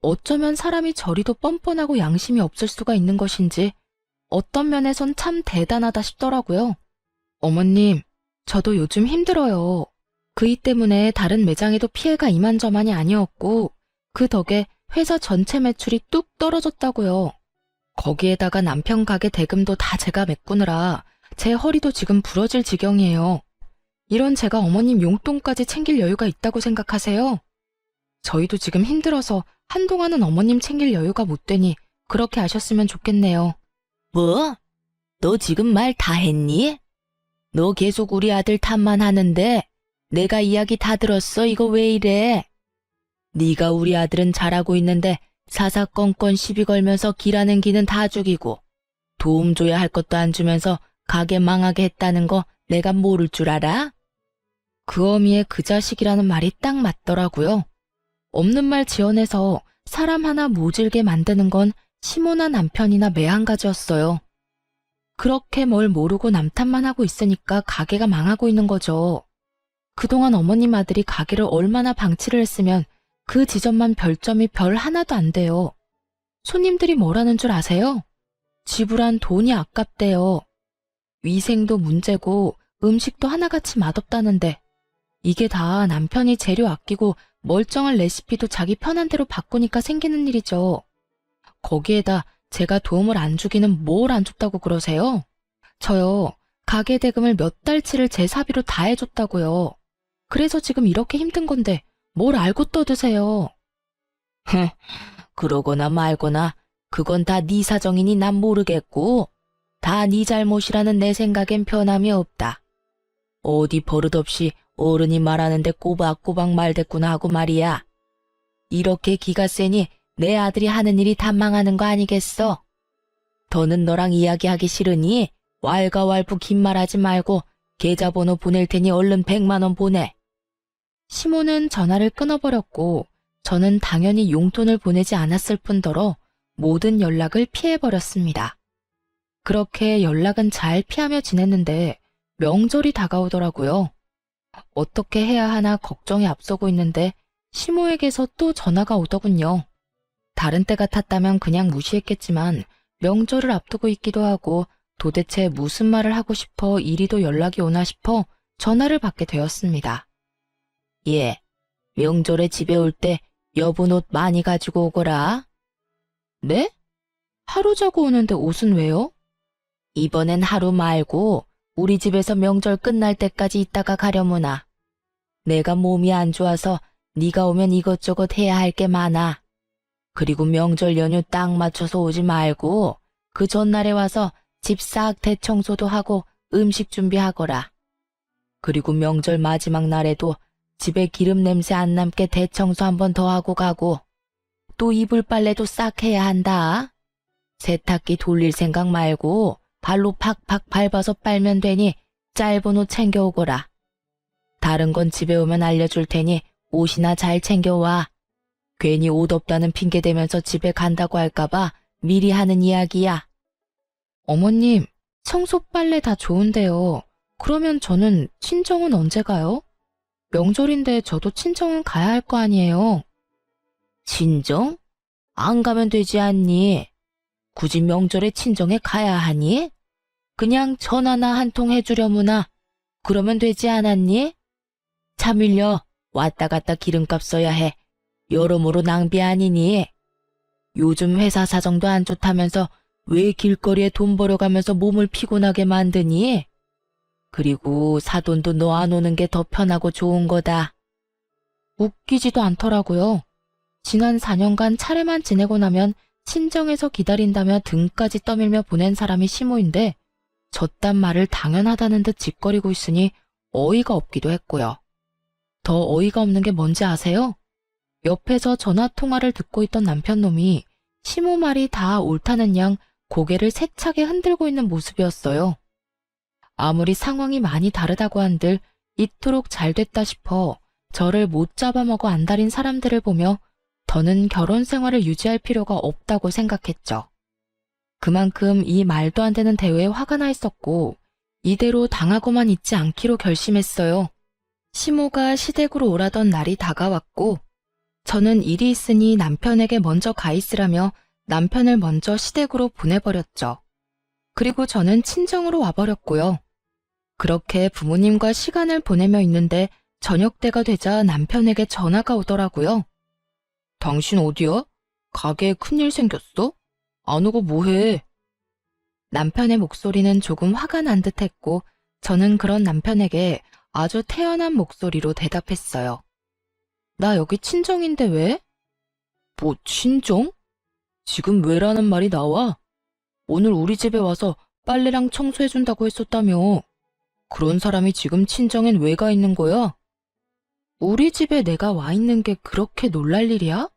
어쩌면 사람이 저리도 뻔뻔하고 양심이 없을 수가 있는 것인지 어떤 면에선 참 대단하다 싶더라고요. 어머님, 저도 요즘 힘들어요. 그 일 때문에 다른 매장에도 피해가 이만저만이 아니었고 그 덕에 회사 전체 매출이 뚝 떨어졌다고요. 거기에다가 남편 가게 대금도 다 제가 메꾸느라 제 허리도 지금 부러질 지경이에요. 이런 제가 어머님 용돈까지 챙길 여유가 있다고 생각하세요? 저희도 지금 힘들어서 한동안은 어머님 챙길 여유가 못 되니 그렇게 하셨으면 좋겠네요. 뭐? 너 지금 말 다 했니? 너 계속 우리 아들 탓만 하는데 내가 이야기 다 들었어. 이거 왜 이래? 네가 우리 아들은 잘하고 있는데 사사건건 시비 걸면서 길하는 기는 다 죽이고 도움 줘야 할 것도 안 주면서 가게 망하게 했다는 거 내가 모를 줄 알아? 그 어미의 그 자식이라는 말이 딱 맞더라고요. 없는 말 지어내서 사람 하나 모질게 만드는 건 시모나 남편이나 매한가지였어요. 그렇게 뭘 모르고 남탓만 하고 있으니까 가게가 망하고 있는 거죠. 그동안 어머님 아들이 가게를 얼마나 방치를 했으면 그 지점만 별점이 별 하나도 안 돼요. 손님들이 뭐라는 줄 아세요? 지불한 돈이 아깝대요. 위생도 문제고 음식도 하나같이 맛없다는데 이게 다 남편이 재료 아끼고 멀쩡한 레시피도 자기 편한 대로 바꾸니까 생기는 일이죠. 거기에다 제가 도움을 안 주기는 뭘 안 줬다고 그러세요? 저요, 가게 대금을 몇 달치를 제 사비로 다 해줬다고요. 그래서 지금 이렇게 힘든 건데 뭘 알고 떠드세요? 그러거나 말거나 그건 다 네 사정이니 난 모르겠고 다 네 잘못이라는 내 생각엔 변함이 없다. 어디 버릇없이 어른이 말하는데 꼬박꼬박 말대꾸나 하고 말이야. 이렇게 기가 세니 내 아들이 하는 일이 다 망하는 거 아니겠어? 더는 너랑 이야기하기 싫으니 왈가왈부 긴 말하지 말고 계좌번호 보낼 테니 얼른 100만 원 보내. 시모는 전화를 끊어버렸고 저는 당연히 용돈을 보내지 않았을 뿐더러 모든 연락을 피해버렸습니다. 그렇게 연락은 잘 피하며 지냈는데 명절이 다가오더라고요. 어떻게 해야 하나 걱정이 앞서고 있는데 시모에게서 또 전화가 오더군요. 다른 때 같았다면 그냥 무시했겠지만 명절을 앞두고 있기도 하고 도대체 무슨 말을 하고 싶어 이리도 연락이 오나 싶어 전화를 받게 되었습니다. 예, 명절에 집에 올 때 여분 옷 많이 가지고 오거라. 네? 하루 자고 오는데 옷은 왜요? 이번엔 하루 말고 우리 집에서 명절 끝날 때까지 있다가 가려무나. 내가 몸이 안 좋아서 네가 오면 이것저것 해야 할 게 많아. 그리고 명절 연휴 딱 맞춰서 오지 말고 그 전날에 와서 집 싹 대청소도 하고 음식 준비하거라. 그리고 명절 마지막 날에도 집에 기름 냄새 안 남게 대청소 한 번 더 하고 가고 또 이불 빨래도 싹 해야 한다. 세탁기 돌릴 생각 말고 발로 팍팍 밟아서 빨면 되니 짧은 옷 챙겨오거라. 다른 건 집에 오면 알려줄 테니 옷이나 잘 챙겨와. 괜히 옷 없다는 핑계 대면서 집에 간다고 할까봐 미리 하는 이야기야. 어머님, 청소 빨래 다 좋은데요. 그러면 저는 친정은 언제 가요? 명절인데 저도 친정은 가야 할 거 아니에요. 친정? 안 가면 되지 않니? 굳이 명절에 친정에 가야 하니? 그냥 전화나 한 통 해주려무나. 그러면 되지 않았니? 차 밀려 왔다 갔다 기름값 써야 해. 여러모로 낭비 아니니? 요즘 회사 사정도 안 좋다면서 왜 길거리에 돈 벌어가면서 몸을 피곤하게 만드니? 그리고 사돈도 너 안 오는 게 더 편하고 좋은 거다. 웃기지도 않더라고요. 지난 4년간 차례만 지내고 나면 친정에서 기다린다며 등까지 떠밀며 보낸 사람이 시모인데 저딴 말을 당연하다는 듯 짓거리고 있으니 어이가 없기도 했고요. 더 어이가 없는 게 뭔지 아세요? 옆에서 전화통화를 듣고 있던 남편놈이 시모 말이 다 옳다는 양 고개를 세차게 흔들고 있는 모습이었어요. 아무리 상황이 많이 다르다고 한들 이토록 잘 됐다 싶어 저를 못 잡아먹어 안달인 사람들을 보며 더는 결혼 생활을 유지할 필요가 없다고 생각했죠. 그만큼 이 말도 안 되는 대회에 화가 나 있었고 이대로 당하고만 있지 않기로 결심했어요. 시모가 시댁으로 오라던 날이 다가왔고 저는 일이 있으니 남편에게 먼저 가 있으라며 남편을 먼저 시댁으로 보내버렸죠. 그리고 저는 친정으로 와버렸고요. 그렇게 부모님과 시간을 보내며 있는데 저녁 때가 되자 남편에게 전화가 오더라고요. 당신 어디야? 가게에 큰일 생겼어? 안 오고 뭐해? 남편의 목소리는 조금 화가 난 듯했고 저는 그런 남편에게 아주 태연한 목소리로 대답했어요. 나 여기 친정인데 왜? 뭐 친정? 지금 왜라는 말이 나와? 오늘 우리 집에 와서 빨래랑 청소해준다고 했었다며. 그런 사람이 지금 친정엔 왜 가 있는 거야? 우리 집에 내가 와 있는 게 그렇게 놀랄 일이야?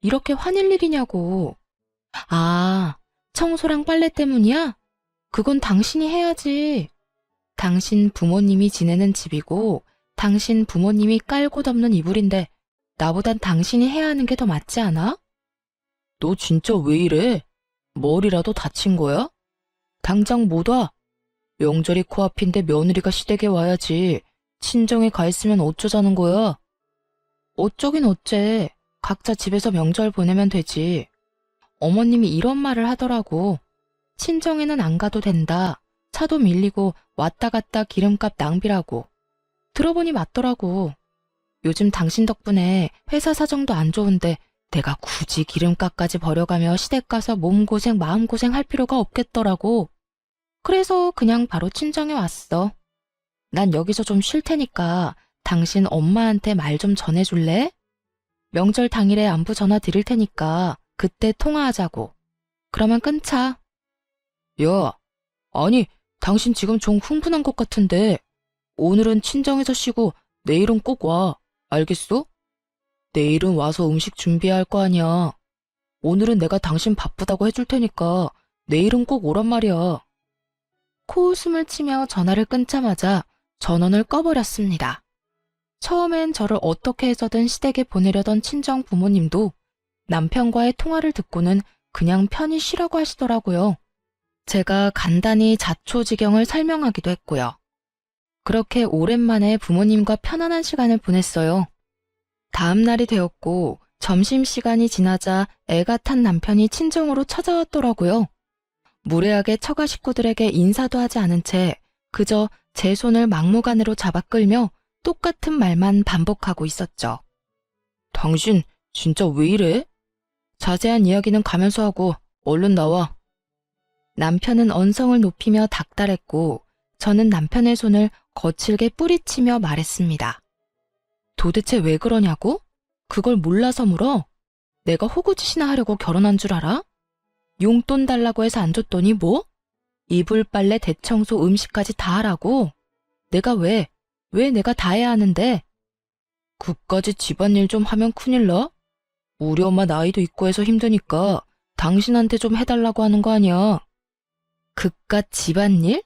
이렇게 화낼 일이냐고. 아, 청소랑 빨래 때문이야? 그건 당신이 해야지. 당신 부모님이 지내는 집이고 당신 부모님이 깔고 덮는 이불인데 나보단 당신이 해야 하는 게 더 맞지 않아? 너 진짜 왜 이래? 머리라도 다친 거야? 당장 못 와. 명절이 코앞인데 며느리가 시댁에 와야지. 친정에 가 있으면 어쩌자는 거야? 어쩌긴 어째. 각자 집에서 명절 보내면 되지. 어머님이 이런 말을 하더라고. 친정에는 안 가도 된다. 차도 밀리고 왔다 갔다 기름값 낭비라고. 들어보니 맞더라고. 요즘 당신 덕분에 회사 사정도 안 좋은데 내가 굳이 기름값까지 버려가며 시댁 가서 몸고생 마음고생 할 필요가 없겠더라고. 그래서 그냥 바로 친정에 왔어. 난 여기서 좀 쉴 테니까 당신 엄마한테 말 좀 전해줄래? 명절 당일에 안부 전화 드릴 테니까 그때 통화하자고. 그러면 끊자. 야, 아니, 당신 지금 좀 흥분한 것 같은데 오늘은 친정에서 쉬고 내일은 꼭 와. 알겠어? 내일은 와서 음식 준비해야 할 거 아니야. 오늘은 내가 당신 바쁘다고 해줄 테니까 내일은 꼭 오란 말이야. 코웃음을 치며 전화를 끊자마자 전원을 꺼버렸습니다. 처음엔 저를 어떻게 해서든 시댁에 보내려던 친정 부모님도 남편과의 통화를 듣고는 그냥 편히 쉬라고 하시더라고요. 제가 간단히 자초지경을 설명하기도 했고요. 그렇게 오랜만에 부모님과 편안한 시간을 보냈어요. 다음 날이 되었고 점심시간이 지나자 애가 탄 남편이 친정으로 찾아왔더라고요. 무례하게 처가 식구들에게 인사도 하지 않은 채 그저 제 손을 막무가내로 잡아 끌며 똑같은 말만 반복하고 있었죠. 당신 진짜 왜 이래? 자세한 이야기는 가면서 하고 얼른 나와. 남편은 언성을 높이며 닥달했고 저는 남편의 손을 거칠게 뿌리치며 말했습니다. 도대체 왜 그러냐고? 그걸 몰라서 물어? 내가 호구짓이나 하려고 결혼한 줄 알아? 용돈 달라고 해서 안 줬더니 뭐? 이불 빨래 대청소 음식까지 다 하라고? 내가 왜 내가 다 해야 하는데? 그까지 집안일 좀 하면 큰일 나? 우리 엄마 나이도 있고 해서 힘드니까 당신한테 좀 해달라고 하는 거 아니야. 그깟 집안일?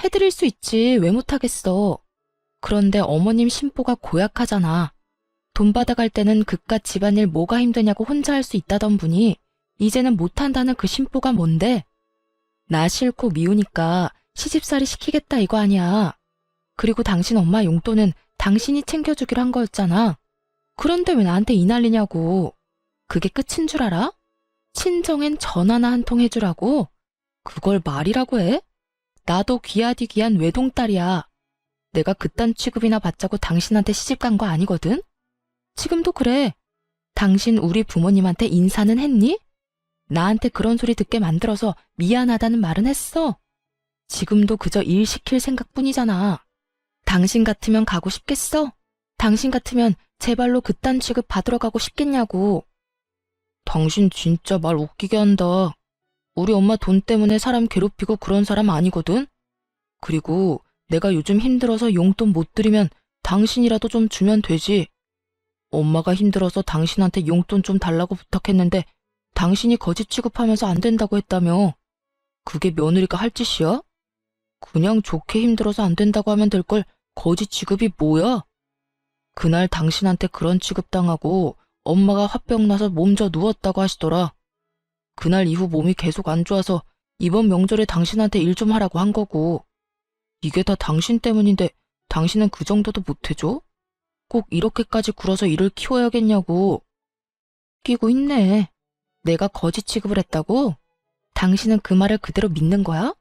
해드릴 수 있지 왜 못하겠어. 그런데 어머님 심보가 고약하잖아. 돈 받아갈 때는 그깟 집안일 뭐가 힘드냐고 혼자 할 수 있다던 분이 이제는 못한다는 그 심보가 뭔데? 나 싫고 미우니까 시집살이 시키겠다 이거 아니야. 그리고 당신 엄마 용돈은 당신이 챙겨주기로 한 거였잖아. 그런데 왜 나한테 이 난리냐고. 그게 끝인 줄 알아? 친정엔 전화나 한 통 해주라고? 그걸 말이라고 해? 나도 귀하디 귀한 외동딸이야. 내가 그딴 취급이나 받자고 당신한테 시집간 거 아니거든? 지금도 그래. 당신 우리 부모님한테 인사는 했니? 나한테 그런 소리 듣게 만들어서 미안하다는 말은 했어. 지금도 그저 일 시킬 생각뿐이잖아. 당신 같으면 가고 싶겠어? 당신 같으면 제발로 그딴 취급 받으러 가고 싶겠냐고. 당신 진짜 말 웃기게 한다. 우리 엄마 돈 때문에 사람 괴롭히고 그런 사람 아니거든? 그리고 내가 요즘 힘들어서 용돈 못 드리면 당신이라도 좀 주면 되지. 엄마가 힘들어서 당신한테 용돈 좀 달라고 부탁했는데 당신이 거짓 취급하면서 안 된다고 했다며. 그게 며느리가 할 짓이야? 그냥 좋게 힘들어서 안 된다고 하면 될 걸 거짓 취급이 뭐야? 그날 당신한테 그런 취급당하고 엄마가 화병 나서 몸져 누웠다고 하시더라. 그날 이후 몸이 계속 안 좋아서 이번 명절에 당신한테 일 좀 하라고 한 거고. 이게 다 당신 때문인데 당신은 그 정도도 못 해줘? 꼭 이렇게까지 굴어서 일을 키워야겠냐고. 끼고 있네. 내가 거짓 취급을 했다고? 당신은 그 말을 그대로 믿는 거야?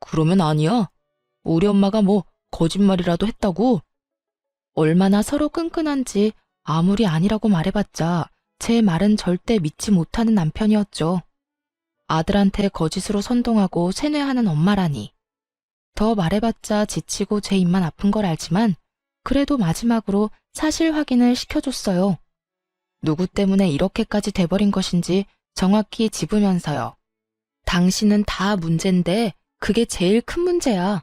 그러면 아니야. 우리 엄마가 뭐 거짓말이라도 했다고? 얼마나 서로 끈끈한지 아무리 아니라고 말해봤자 제 말은 절대 믿지 못하는 남편이었죠. 아들한테 거짓으로 선동하고 세뇌하는 엄마라니. 더 말해봤자 지치고 제 입만 아픈 걸 알지만 그래도 마지막으로 사실 확인을 시켜줬어요. 누구 때문에 이렇게까지 돼버린 것인지 정확히 짚으면서요. 당신은 다 문제인데 그게 제일 큰 문제야.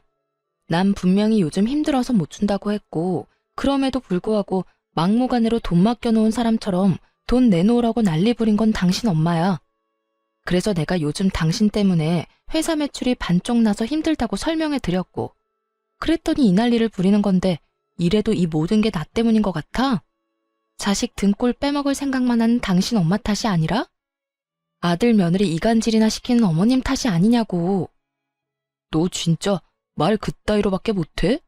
난 분명히 요즘 힘들어서 못 준다고 했고 그럼에도 불구하고 막무가내로 돈 맡겨놓은 사람처럼 돈 내놓으라고 난리 부린 건 당신 엄마야. 그래서 내가 요즘 당신 때문에 회사 매출이 반쪽 나서 힘들다고 설명해 드렸고 그랬더니 이 난리를 부리는 건데 이래도 이 모든 게 나 때문인 것 같아? 자식 등골 빼먹을 생각만 하는 당신 엄마 탓이 아니라? 아들 며느리 이간질이나 시키는 어머님 탓이 아니냐고. 너 진짜 말 그따위로밖에 못해?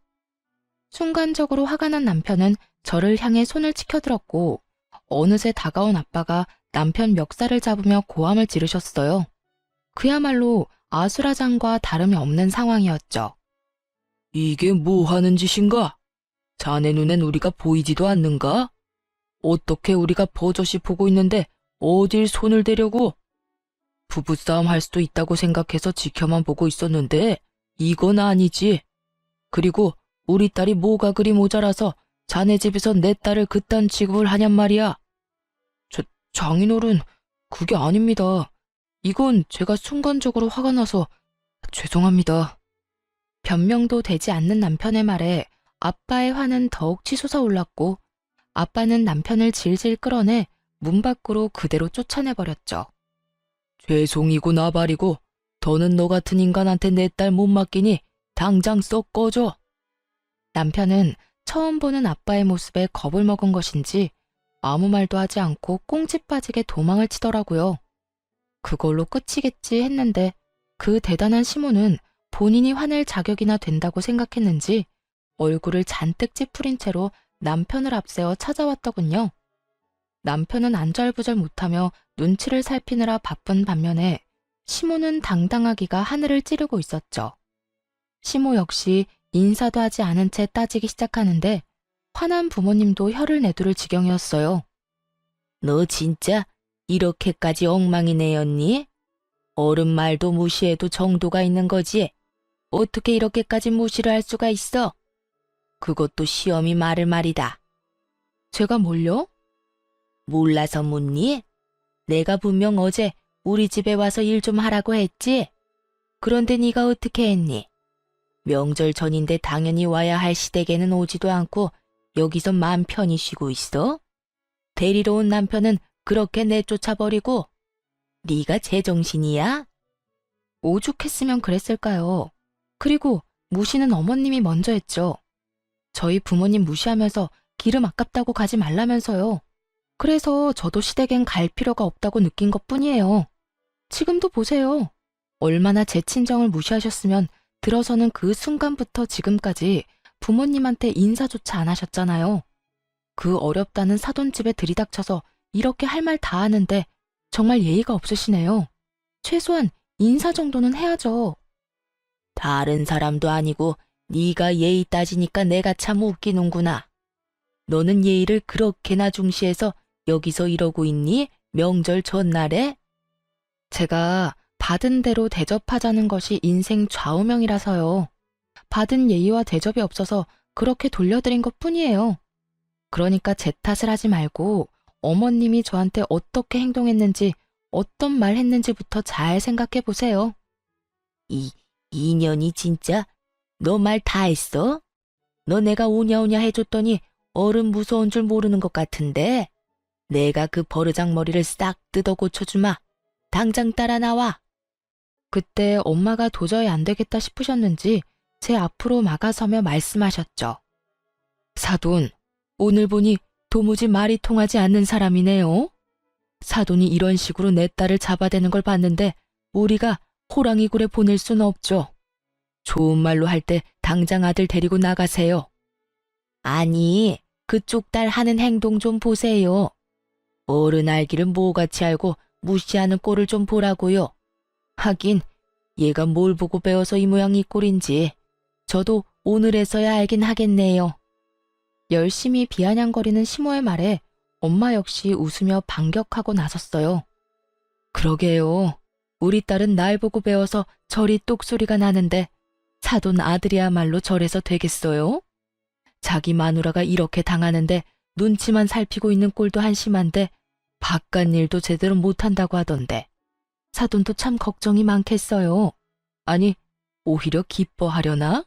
순간적으로 화가 난 남편은 저를 향해 손을 치켜들었고 어느새 다가온 아빠가 남편 멱살을 잡으며 고함을 지르셨어요. 그야말로 아수라장과 다름이 없는 상황이었죠. 이게 뭐 하는 짓인가? 자네 눈엔 우리가 보이지도 않는가? 어떻게 우리가 버젓이 보고 있는데 어딜 손을 대려고? 부부싸움 할 수도 있다고 생각해서 지켜만 보고 있었는데 이건 아니지. 그리고 우리 딸이 뭐가 그리 모자라서 자네 집에서 내 딸을 그딴 취급을 하냔 말이야. 장인어른, 그게 아닙니다. 이건 제가 순간적으로 화가 나서 죄송합니다. 변명도 되지 않는 남편의 말에 아빠의 화는 더욱 치솟아올랐고 아빠는 남편을 질질 끌어내 문 밖으로 그대로 쫓아내버렸죠. 죄송이고 나발이고 더는 너 같은 인간한테 내 딸 못 맡기니 당장 썩 꺼져. 남편은 처음 보는 아빠의 모습에 겁을 먹은 것인지 아무 말도 하지 않고 꽁지 빠지게 도망을 치더라고요. 그걸로 끝이겠지 했는데 그 대단한 시모는 본인이 화낼 자격이나 된다고 생각했는지 얼굴을 잔뜩 찌푸린 채로 남편을 앞세워 찾아왔더군요. 남편은 안절부절 못하며 눈치를 살피느라 바쁜 반면에 시모는 당당하기가 하늘을 찌르고 있었죠. 시모 역시 인사도 하지 않은 채 따지기 시작하는데 화난 부모님도 혀를 내두를 지경이었어요. 너 진짜 이렇게까지 엉망이 내었니? 어른 말도 무시해도 정도가 있는 거지. 어떻게 이렇게까지 무시를 할 수가 있어? 그것도 시험이 말을 말이다. 제가 뭘요? 몰라서 묻니? 내가 분명 어제 우리 집에 와서 일 좀 하라고 했지? 그런데 네가 어떻게 했니? 명절 전인데 당연히 와야 할 시댁에는 오지도 않고 여기서 마음 편히 쉬고 있어? 데리러 온 남편은 그렇게 내쫓아버리고 네가 제정신이야? 오죽했으면 그랬을까요? 그리고 무시는 어머님이 먼저 했죠. 저희 부모님 무시하면서 기름 아깝다고 가지 말라면서요. 그래서 저도 시댁엔 갈 필요가 없다고 느낀 것뿐이에요. 지금도 보세요. 얼마나 제 친정을 무시하셨으면 들어서는 그 순간부터 지금까지 부모님한테 인사조차 안 하셨잖아요. 그 어렵다는 사돈집에 들이닥쳐서 이렇게 할 말 다 하는데 정말 예의가 없으시네요. 최소한 인사 정도는 해야죠. 다른 사람도 아니고 네가 예의 따지니까 내가 참 웃기는구나. 너는 예의를 그렇게나 중시해서 여기서 이러고 있니? 명절 전날에? 제가 받은 대로 대접하자는 것이 인생 좌우명이라서요. 받은 예의와 대접이 없어서 그렇게 돌려드린 것뿐이에요. 그러니까 제 탓을 하지 말고 어머님이 저한테 어떻게 행동했는지 어떤 말 했는지부터 잘 생각해 보세요. 이년이 진짜? 너 말 다 했어? 너 내가 오냐오냐 해줬더니 어른 무서운 줄 모르는 것 같은데? 내가 그 버르장머리를 싹 뜯어 고쳐주마. 당장 따라 나와. 그때 엄마가 도저히 안 되겠다 싶으셨는지 제 앞으로 막아서며 말씀하셨죠. 사돈, 오늘 보니 도무지 말이 통하지 않는 사람이네요. 사돈이 이런 식으로 내 딸을 잡아대는 걸 봤는데 우리가 호랑이 굴에 보낼 수는 없죠. 좋은 말로 할 때 당장 아들 데리고 나가세요. 아니, 그쪽 딸 하는 행동 좀 보세요. 어른 알기를 뭐같이 알고 무시하는 꼴을 좀 보라고요. 하긴 얘가 뭘 보고 배워서 이 모양 이 꼴인지 저도 오늘에서야 알긴 하겠네요. 열심히 비아냥거리는 시모의 말에 엄마 역시 웃으며 반격하고 나섰어요. 그러게요. 우리 딸은 날 보고 배워서 저리 똑소리가 나는데 사돈 아들이야말로 저래서 되겠어요? 자기 마누라가 이렇게 당하는데 눈치만 살피고 있는 꼴도 한심한데 바깥 일도 제대로 못한다고 하던데 사돈도 참 걱정이 많겠어요. 아니, 오히려 기뻐하려나?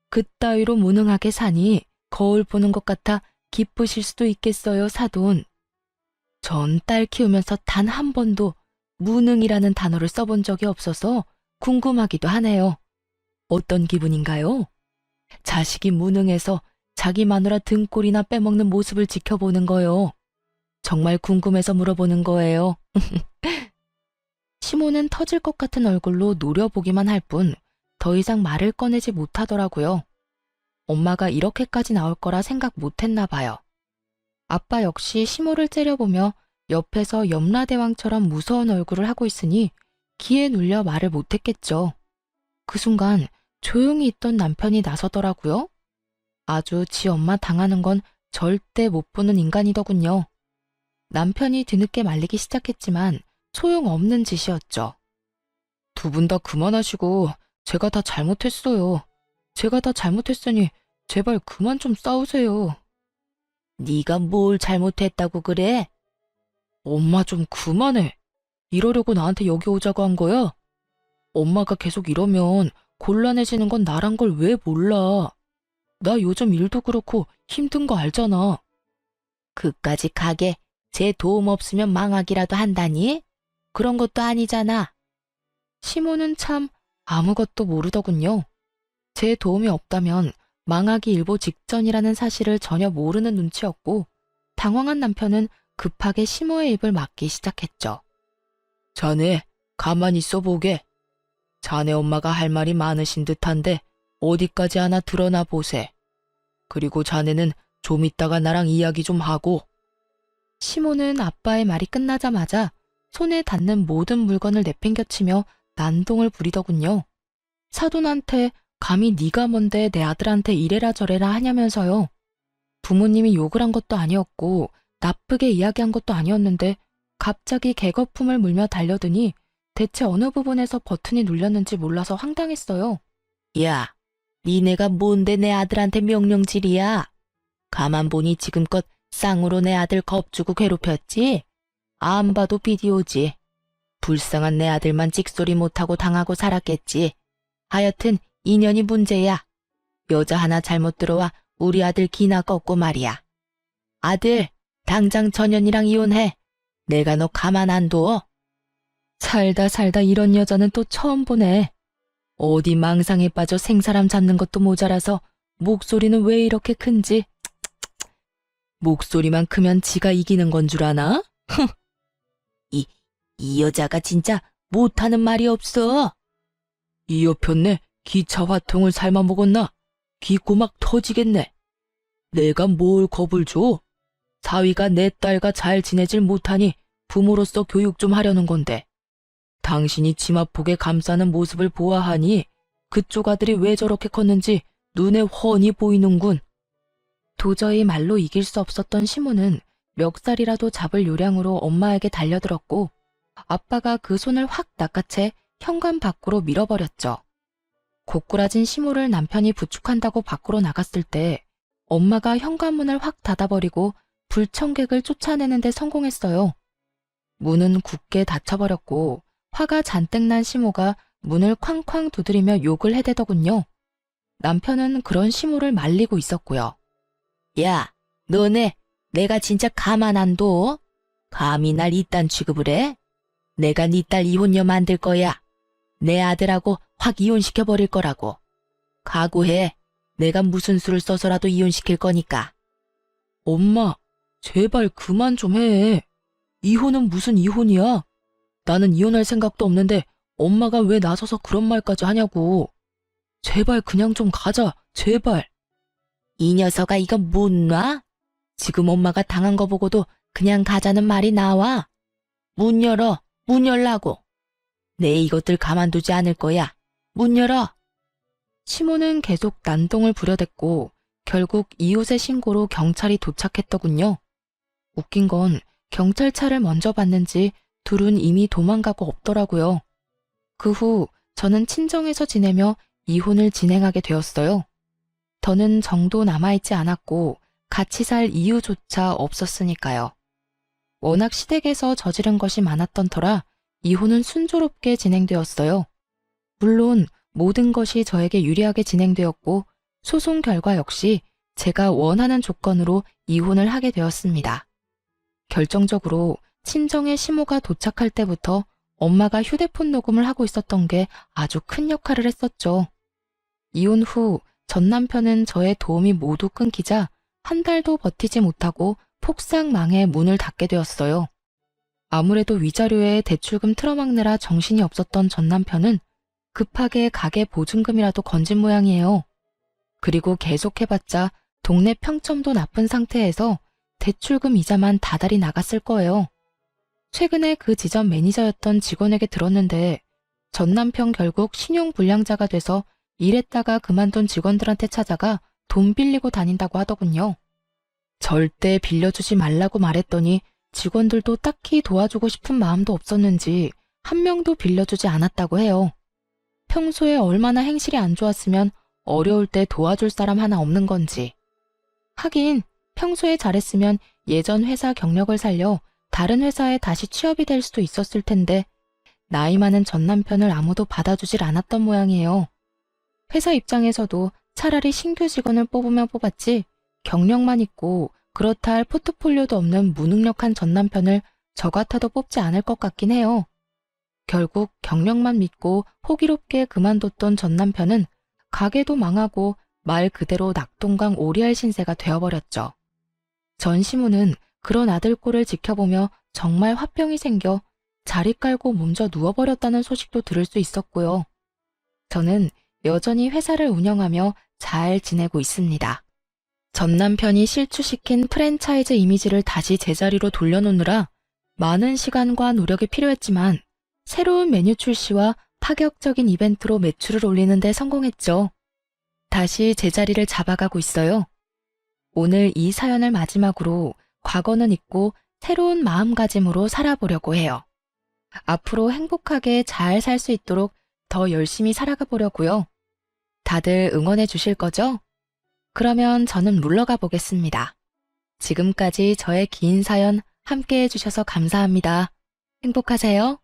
그따위로 무능하게 사니 거울 보는 것 같아 기쁘실 수도 있겠어요, 사돈. 전 딸 키우면서 단 한 번도 무능이라는 단어를 써본 적이 없어서 궁금하기도 하네요. 어떤 기분인가요? 자식이 무능해서 자기 마누라 등골이나 빼먹는 모습을 지켜보는 거요. 정말 궁금해서 물어보는 거예요. 시모는 터질 것 같은 얼굴로 노려보기만 할 뿐 더 이상 말을 꺼내지 못하더라고요. 엄마가 이렇게까지 나올 거라 생각 못했나 봐요. 아빠 역시 시모를 째려보며 옆에서 염라대왕처럼 무서운 얼굴을 하고 있으니 기에 눌려 말을 못했겠죠. 그 순간 조용히 있던 남편이 나서더라고요. 아주 지 엄마 당하는 건 절대 못 보는 인간이더군요. 남편이 뒤늦게 말리기 시작했지만 소용없는 짓이었죠. 두 분 다 그만하시고 제가 다 잘못했어요. 제가 다 잘못했으니 제발 그만 좀 싸우세요. 네가 뭘 잘못했다고 그래? 엄마 좀 그만해. 이러려고 나한테 여기 오자고 한 거야? 엄마가 계속 이러면 곤란해지는 건 나란 걸 왜 몰라? 나 요즘 일도 그렇고 힘든 거 알잖아. 그까지 가게 제 도움 없으면 망하기라도 한다니? 그런 것도 아니잖아. 시모는 참 아무것도 모르더군요. 제 도움이 없다면 망하기 일보 직전이라는 사실을 전혀 모르는 눈치였고 당황한 남편은 급하게 시모의 입을 막기 시작했죠. 자네 가만히 있어 보게. 자네 엄마가 할 말이 많으신 듯한데 어디까지 하나 드러나 보세. 그리고 자네는 좀 이따가 나랑 이야기 좀 하고. 시모는 아빠의 말이 끝나자마자 손에 닿는 모든 물건을 내팽겨치며 난동을 부리더군요. 사돈한테 감히 네가 뭔데 내 아들한테 이래라 저래라 하냐면서요. 부모님이 욕을 한 것도 아니었고 나쁘게 이야기한 것도 아니었는데 갑자기 개거품을 물며 달려드니 대체 어느 부분에서 버튼이 눌렸는지 몰라서 황당했어요. 야, 니네가 뭔데 내 아들한테 명령질이야? 가만 보니 지금껏 쌍으로 내 아들 겁주고 괴롭혔지? 안 봐도 비디오지. 불쌍한 내 아들만 찍소리 못하고 당하고 살았겠지. 하여튼 인연이 문제야. 여자 하나 잘못 들어와 우리 아들 기나 꺾고 말이야. 아들, 당장 전현이랑 이혼해. 내가 너 가만 안 둬. 살다 살다 이런 여자는 또 처음 보네. 어디 망상에 빠져 생사람 잡는 것도 모자라서 목소리는 왜 이렇게 큰지. 목소리만 크면 지가 이기는 건 줄 아나? 이 여자가 진짜 못하는 말이 없어. 이 여편네 기차 화통을 삶아 먹었나? 귀 꼬막 터지겠네. 내가 뭘 겁을 줘? 사위가 내 딸과 잘 지내질 못하니 부모로서 교육 좀 하려는 건데. 당신이 치마폭에 감싸는 모습을 보아하니 그쪽 아들이 왜 저렇게 컸는지 눈에 훤히 보이는군. 도저히 말로 이길 수 없었던 시모는 멱살이라도 잡을 요량으로 엄마에게 달려들었고 아빠가 그 손을 확 낚아채 현관 밖으로 밀어버렸죠. 고꾸라진 시모를 남편이 부축한다고 밖으로 나갔을 때 엄마가 현관문을 확 닫아버리고 불청객을 쫓아내는 데 성공했어요. 문은 굳게 닫혀버렸고 화가 잔뜩 난 시모가 문을 쾅쾅 두드리며 욕을 해대더군요. 남편은 그런 시모를 말리고 있었고요. 야, 너네 내가 진짜 가만 안 둬? 감히 날 이딴 취급을 해? 내가 네 딸 이혼녀 만들 거야. 내 아들하고 확 이혼시켜버릴 거라고. 각오해. 내가 무슨 수를 써서라도 이혼시킬 거니까. 엄마, 제발 그만 좀 해. 이혼은 무슨 이혼이야? 나는 이혼할 생각도 없는데 엄마가 왜 나서서 그런 말까지 하냐고. 제발 그냥 좀 가자, 제발. 이 녀석아 이거 못 놔? 지금 엄마가 당한 거 보고도 그냥 가자는 말이 나와? 문 열어, 문 열라고. 내 이것들 가만두지 않을 거야. 문 열어. 시모는 계속 난동을 부려댔고 결국 이웃의 신고로 경찰이 도착했더군요. 웃긴 건 경찰차를 먼저 봤는지 둘은 이미 도망가고 없더라고요. 그 후 저는 친정에서 지내며 이혼을 진행하게 되었어요. 더는 정도 남아있지 않았고 같이 살 이유조차 없었으니까요. 워낙 시댁에서 저지른 것이 많았던 터라 이혼은 순조롭게 진행되었어요. 물론 모든 것이 저에게 유리하게 진행되었고 소송 결과 역시 제가 원하는 조건으로 이혼을 하게 되었습니다. 결정적으로 친정의 시모가 도착할 때부터 엄마가 휴대폰 녹음을 하고 있었던 게 아주 큰 역할을 했었죠. 이혼 후 전 남편은 저의 도움이 모두 끊기자 한 달도 버티지 못하고 폭삭 망해 문을 닫게 되었어요. 아무래도 위자료에 대출금 틀어막느라 정신이 없었던 전 남편은 급하게 가게 보증금이라도 건진 모양이에요. 그리고 계속해봤자 동네 평점도 나쁜 상태에서 대출금 이자만 다달이 나갔을 거예요. 최근에 그 지점 매니저였던 직원에게 들었는데 전 남편 결국 신용불량자가 돼서 일했다가 그만둔 직원들한테 찾아가 돈 빌리고 다닌다고 하더군요. 절대 빌려주지 말라고 말했더니 직원들도 딱히 도와주고 싶은 마음도 없었는지 한 명도 빌려주지 않았다고 해요. 평소에 얼마나 행실이 안 좋았으면 어려울 때 도와줄 사람 하나 없는 건지. 하긴 평소에 잘했으면 예전 회사 경력을 살려 다른 회사에 다시 취업이 될 수도 있었을 텐데 나이 많은 전 남편을 아무도 받아주질 않았던 모양이에요. 회사 입장에서도 차라리 신규 직원을 뽑으면 뽑았지 경력만 있고 그렇다 할 포트폴리오도 없는 무능력한 전 남편을 저 같아도 뽑지 않을 것 같긴 해요. 결국 경력만 믿고 호기롭게 그만뒀던 전 남편은 가게도 망하고 말 그대로 낙동강 오리알 신세가 되어버렸죠. 전 시무는 그런 아들 꼴을 지켜보며 정말 화병이 생겨 자리 깔고 몸져 누워버렸다는 소식도 들을 수 있었고요. 저는 여전히 회사를 운영하며 잘 지내고 있습니다. 전 남편이 실추시킨 프랜차이즈 이미지를 다시 제자리로 돌려놓느라 많은 시간과 노력이 필요했지만 새로운 메뉴 출시와 파격적인 이벤트로 매출을 올리는 데 성공했죠. 다시 제자리를 잡아가고 있어요. 오늘 이 사연을 마지막으로 과거는 잊고 새로운 마음가짐으로 살아보려고 해요. 앞으로 행복하게 잘 살 수 있도록 더 열심히 살아가 보려고요. 다들 응원해 주실 거죠? 그러면 저는 물러가 보겠습니다. 지금까지 저의 긴 사연 함께 해주셔서 감사합니다. 행복하세요.